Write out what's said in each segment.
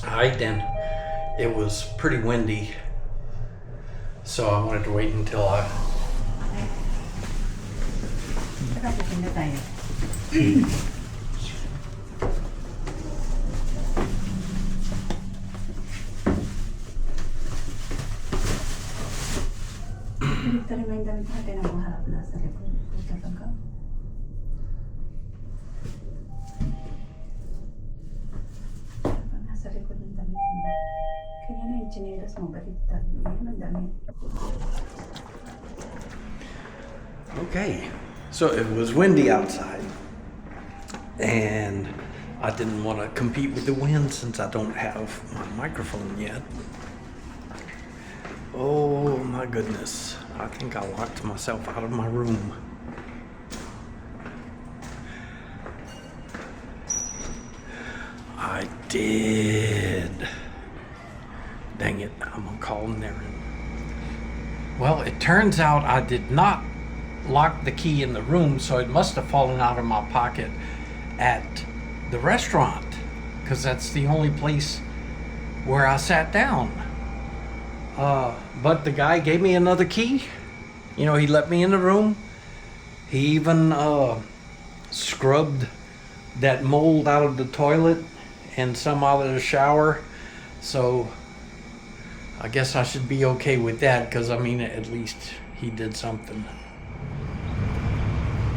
Alright then, it was pretty windy, so I wanted to wait until I... Okay, so it was windy outside, and I didn't want to compete with the wind since I don't have my microphone yet. Oh my goodness, I think I locked myself out of my room. I did. Dang it, I'm gonna call him there. Well, it turns out I did not lock the key in the room, so it must have fallen out of my pocket at the restaurant, because that's the only place where I sat down. But the guy gave me another key. You know, he let me in the room. He even scrubbed that mold out of the toilet and some out of the shower. So I guess I should be okay with that, because I mean, at least he did something.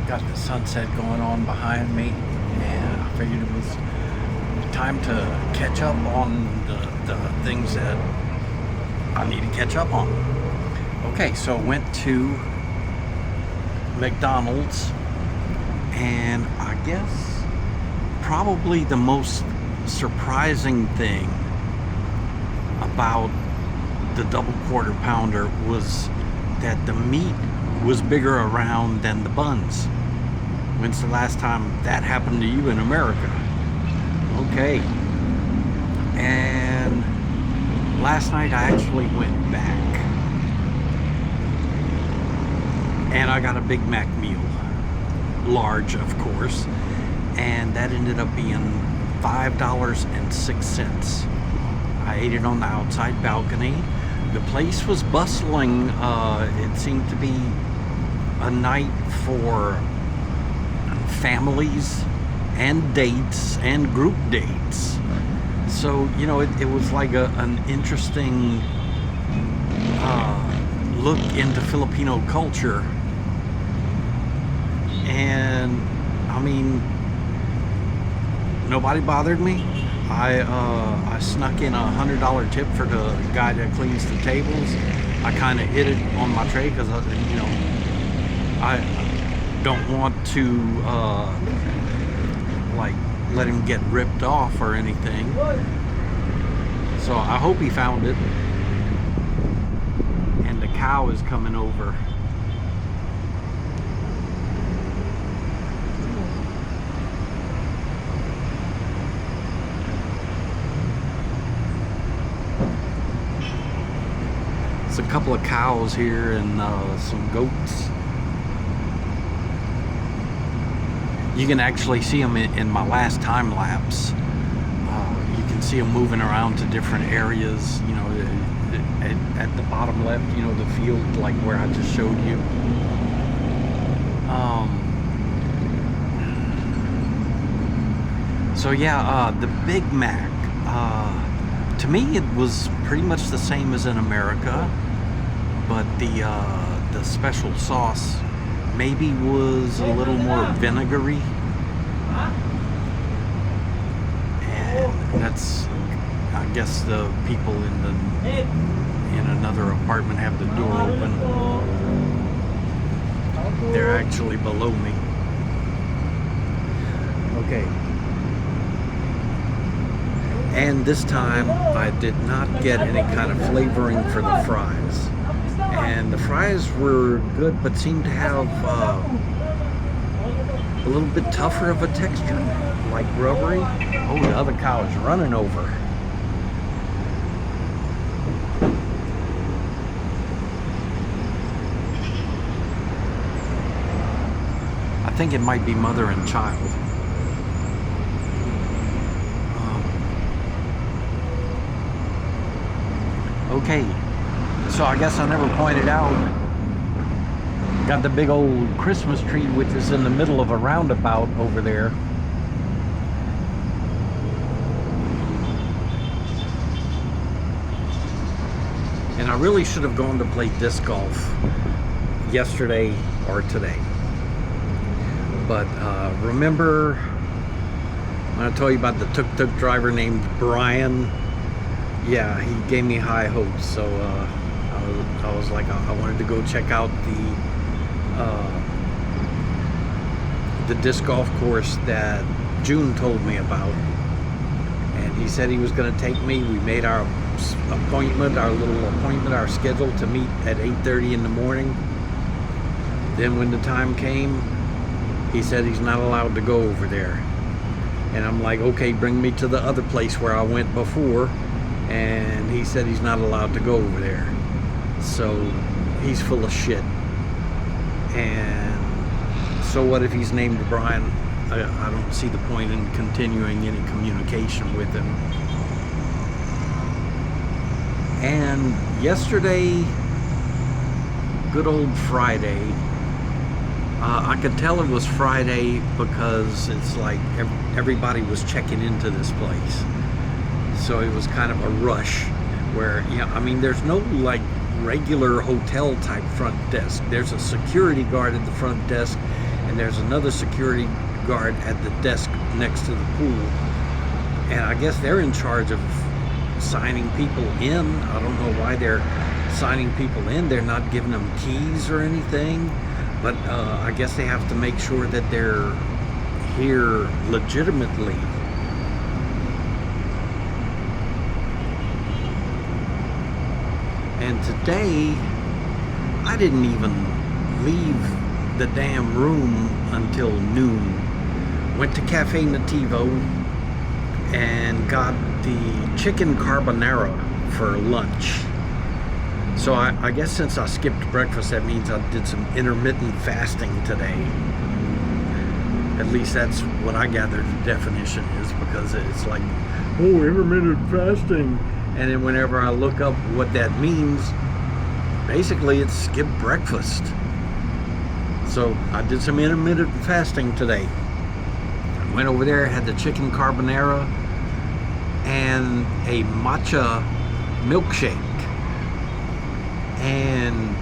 Got the sunset going on behind me, and I figured it was time to catch up on the things that I need to catch up on. Okay, so went to McDonald's, and I guess probably the most surprising thing about the double quarter pounder was that the meat was bigger around than the buns. When's the last time that happened to you in America? Okay. And last night I actually went back and I got a Big Mac meal, large of course, and that ended up being $5.06. I ate it on the outside balcony. The place was bustling. It seemed to be a night for families and dates and group dates. So, you know, it was like an interesting look into Filipino culture. And I mean, nobody bothered me. I snuck in $100 tip for the guy that cleans the tables. I kind of hid it on my tray because, you know, I don't want to like let him get ripped off or anything. So I hope he found it. And the cow is coming over. It's a couple of cows here and some goats. You can actually see them in my last time lapse. You can see them moving around to different areas, you know, at the bottom left, you know, the field like where I just showed you. So yeah, the Big Mac, to me it was pretty much the same as in America, but the special sauce maybe was a little more vinegary, and that's, I guess the people in another apartment have the door open. They're actually below me. Okay. And this time I did not get any kind of flavoring for the fries. And the fries were good, but seemed to have a little bit tougher of a texture, like rubbery. Oh, the other cow is running over. I think it might be mother and child. Okay, so I guess I never pointed out, got the big old Christmas tree, which is in the middle of a roundabout over there. And I really should have gone to play disc golf yesterday or today. But remember when I told you about the tuk-tuk driver named Brian? Yeah, he gave me high hopes, so I was like, I wanted to go check out the disc golf course that June told me about, and he said he was going to take me. We made our appointment, our schedule to meet at 8:30 in the morning. Then when the time came, he said he's not allowed to go over there, and I'm like, okay, bring me to the other place where I went before. And he said he's not allowed to go over there. So he's full of shit. And so what if he's named Brian? I don't see the point in continuing any communication with him. And yesterday, good old Friday, I could tell it was Friday because it's like everybody was checking into this place. So it was kind of a rush where, I mean, there's no like regular hotel type front desk. There's a security guard at the front desk, and there's another security guard at the desk next to the pool. And I guess they're in charge of signing people in. I don't know why they're signing people in. They're not giving them keys or anything, but I guess they have to make sure that they're here legitimately. And today, I didn't even leave the damn room until noon. Went to Cafe Nativo and got the chicken carbonara for lunch. So I guess since I skipped breakfast, that means I did some intermittent fasting today. At least that's what I gathered the definition is, because it's like, oh, intermittent fasting. And then whenever I look up what that means, basically it's skip breakfast. So I did some intermittent fasting today. Went over there, had the chicken carbonara and a matcha milkshake. And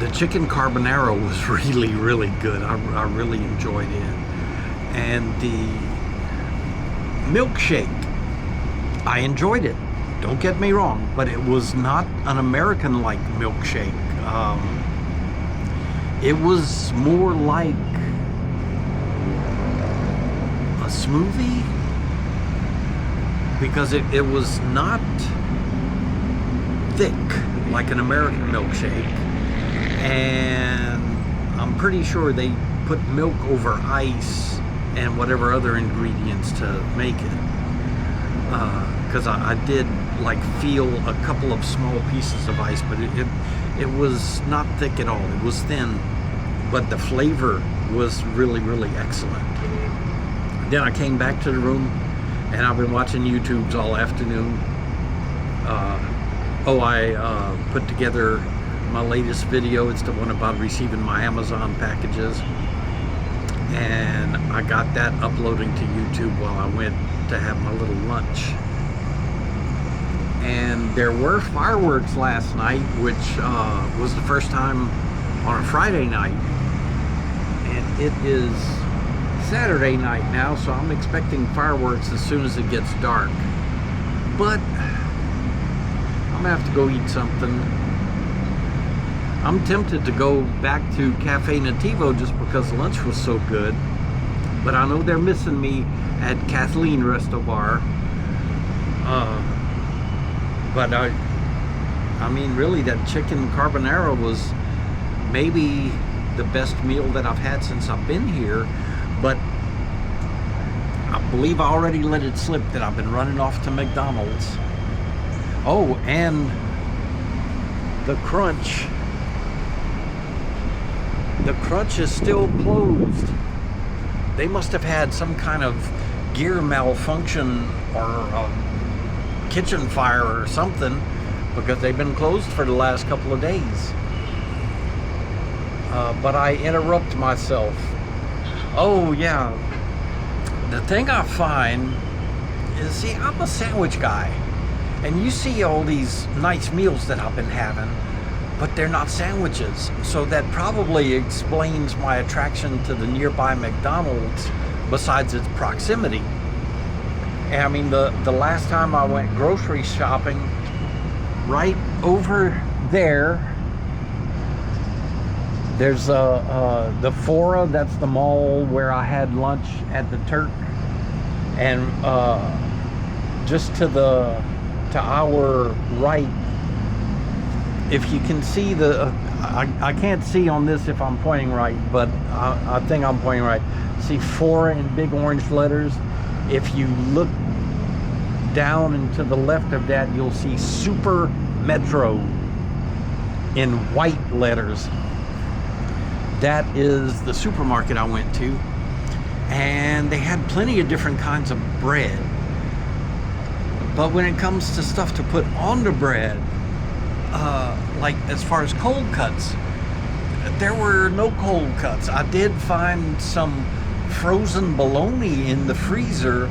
the chicken carbonara was really, really good. I really enjoyed it. And the milkshake, I enjoyed it. Don't get me wrong, but it was not an American-like milkshake. It was more like a smoothie, because it was not thick like an American milkshake, and I'm pretty sure they put milk over ice and whatever other ingredients to make it. Because I did like feel a couple of small pieces of ice, but it was not thick at all. It was thin, but the flavor was really, really excellent. Then I came back to the room, and I've been watching YouTubes all afternoon. I put together my latest video. It's the one about receiving my Amazon packages, and I got that uploading to YouTube while I went to have my little lunch. And there were fireworks last night, which was the first time on a Friday night, and it is Saturday night now, so I'm expecting fireworks as soon as it gets dark. But I'm gonna have to go eat something. I'm tempted to go back to Cafe Nativo just because lunch was so good, but I know they're missing me at Kathleen Resto Bar. But I mean, really, that chicken carbonara was maybe the best meal that I've had since I've been here, but I believe I already let it slip that I've been running off to McDonald's. Oh, and the Crunch. The Crunch is still closed. They must have had some kind of gear malfunction or a kitchen fire or something, because they've been closed for the last couple of days. But I interrupt myself. Oh yeah, the thing I find is, see, I'm a sandwich guy, and you see all these nice meals that I've been having, but they're not sandwiches. So that probably explains my attraction to the nearby McDonald's, besides its proximity. And I mean, the last time I went grocery shopping, right over there's the Fora. That's the mall where I had lunch at the Turk, and just to our right, if you can see I can't see on this if I'm pointing right, but I think I'm pointing right. See Fora in big orange letters. If you look down and to the left of that, you'll see Super Metro in white letters. That is the supermarket I went to, and they had plenty of different kinds of bread. But when it comes to stuff to put on the bread, like as far as cold cuts, there were no cold cuts. I did find some frozen bologna in the freezer,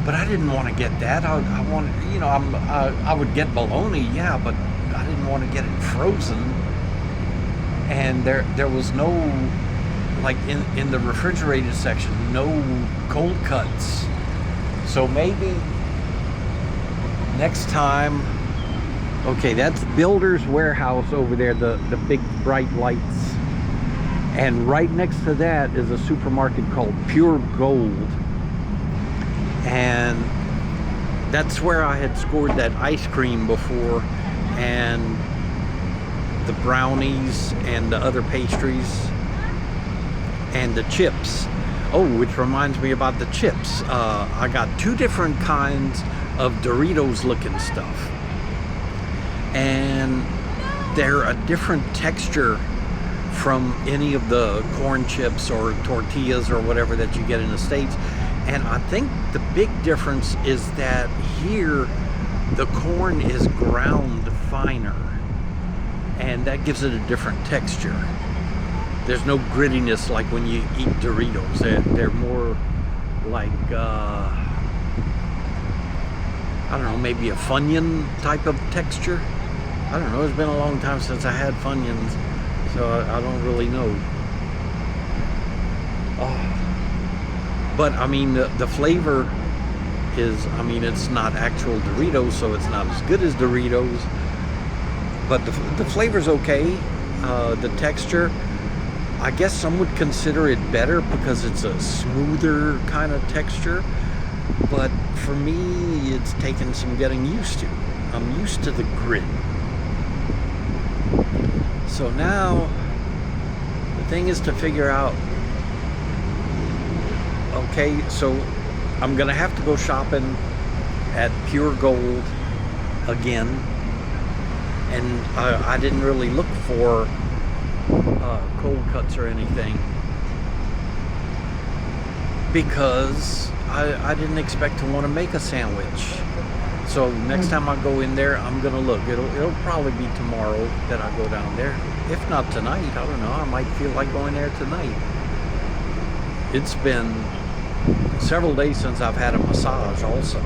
but I didn't want to get that. I wanted, I would get bologna, yeah, but I didn't want to get it frozen. And there was no, like in the refrigerated section, no cold cuts. So maybe next time. Okay, that's Builder's Warehouse over there, the big bright lights. And right next to that is a supermarket called Pure Gold. And that's where I had scored that ice cream before, and the brownies and the other pastries and the chips. Oh, which reminds me about the chips. I got two different kinds of Doritos looking stuff, and they're a different texture from any of the corn chips or tortillas or whatever that you get in the States. And I think the big difference is that here the corn is ground finer, and that gives it a different texture. There's no grittiness like when you eat Doritos. They're more like, I don't know, maybe a Funyun type of texture. I don't know, it's been a long time since I had Funyuns, so I don't really know. Oh. But I mean, the flavor is, I mean, it's not actual Doritos, so it's not as good as Doritos, but the flavor's okay. The texture, I guess some would consider it better because it's a smoother kind of texture, but for me, it's taken some getting used to. I'm used to the grit. So now, the thing is to figure out, okay, so I'm gonna have to go shopping at Pure Gold again, and I didn't really look for cold cuts or anything because I didn't expect to want to make a sandwich. So next time I go in there, I'm gonna look. It'll probably be tomorrow that I go down there. If not tonight, I don't know. I might feel like going there tonight. It's been several days since I've had a massage also.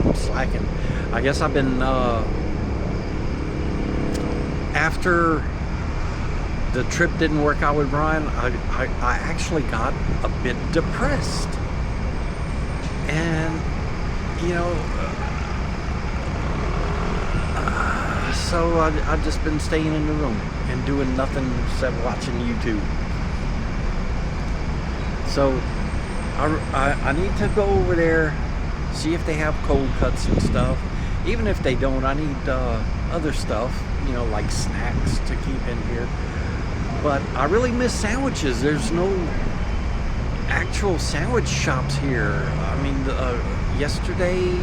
I'm slacking. I guess I've been, after the trip didn't work out with Brian, I actually got a bit depressed. And, you know, so I've just been staying in the room and doing nothing except watching YouTube. So I need to go over there, see if they have cold cuts and stuff. Even if they don't, I need other stuff, you know, like snacks to keep in here. But I really miss sandwiches. There's no actual sandwich shops here. I mean, yesterday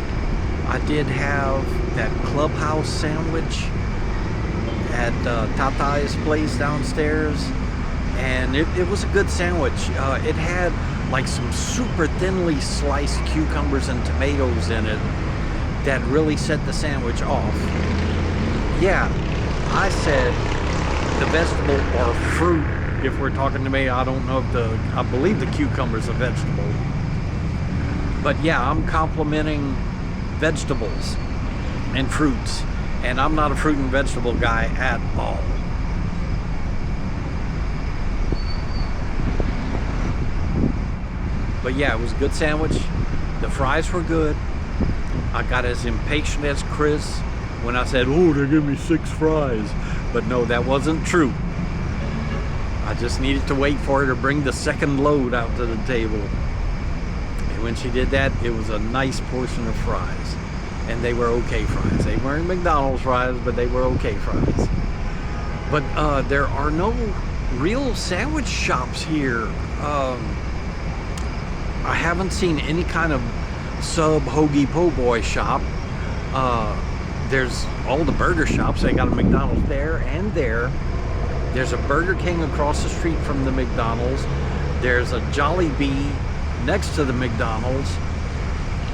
I did have that Clubhouse sandwich at Tata's place downstairs, and it was a good sandwich. It had like some super thinly sliced cucumbers and tomatoes in it that really set the sandwich off. Yeah, I said the vegetable or fruit. If we're talking to me, I don't know if I believe the cucumber's a vegetable. But yeah, I'm complimenting vegetables and fruits, and I'm not a fruit and vegetable guy at all. But yeah, it was a good sandwich. The fries were good. I got as impatient as Chris when I said, oh, they give me 6 fries. But no, that wasn't true. I just needed to wait for her to bring the second load out to the table. And when she did that, it was a nice portion of fries. And they were okay fries. They weren't McDonald's fries, but they were okay fries. But there are no real sandwich shops here. I haven't seen any kind of sub hoagie po' boy shop. There's all the burger shops. They got a McDonald's there and there. There's a Burger King across the street from the McDonald's. There's a Jollibee next to the McDonald's.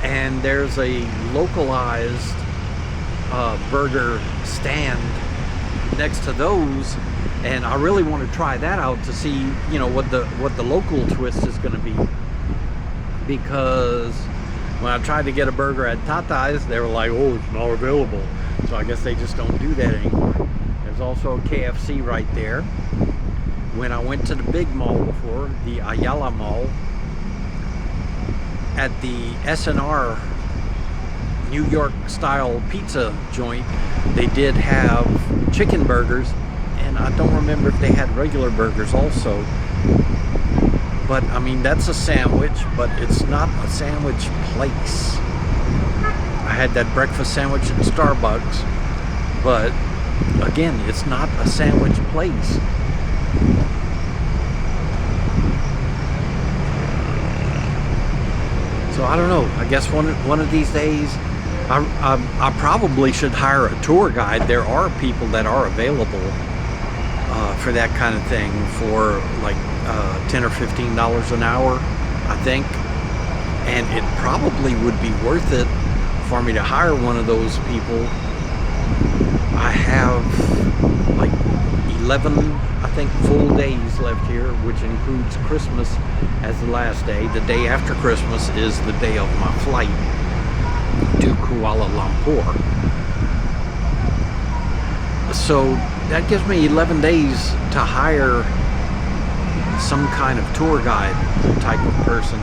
And there's a localized burger stand next to those. And I really want to try that out to see, you know, what the local twist is going to be. Because when I tried to get a burger at Tata's, they were like, oh, it's not available. So I guess they just don't do that anymore. There's also a KFC right there. When I went to the big mall before, the Ayala Mall, at the S&R New York style pizza joint, they did have chicken burgers, and I don't remember if they had regular burgers also. But I mean, that's a sandwich, but it's not a sandwich place. I had that breakfast sandwich at Starbucks, but again, it's not a sandwich place. So I don't know. I guess one of these days, I probably should hire a tour guide. There are people that are available for that kind of thing for like $10 or $15 an hour, I think. And it probably would be worth it for me to hire one of those people. I have like 11, I think, full days left here, which includes Christmas as the last day. The day after Christmas is the day of my flight to Kuala Lumpur. So that gives me 11 days to hire some kind of tour guide type of person.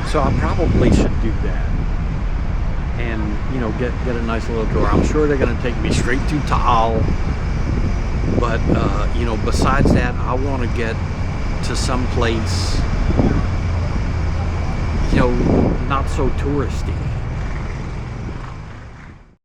So I probably should do that. And, you know, get a nice little tour. I'm sure they're going to take me straight to Taal. But, you know, besides that, I want to get to some place, you know, not so touristy.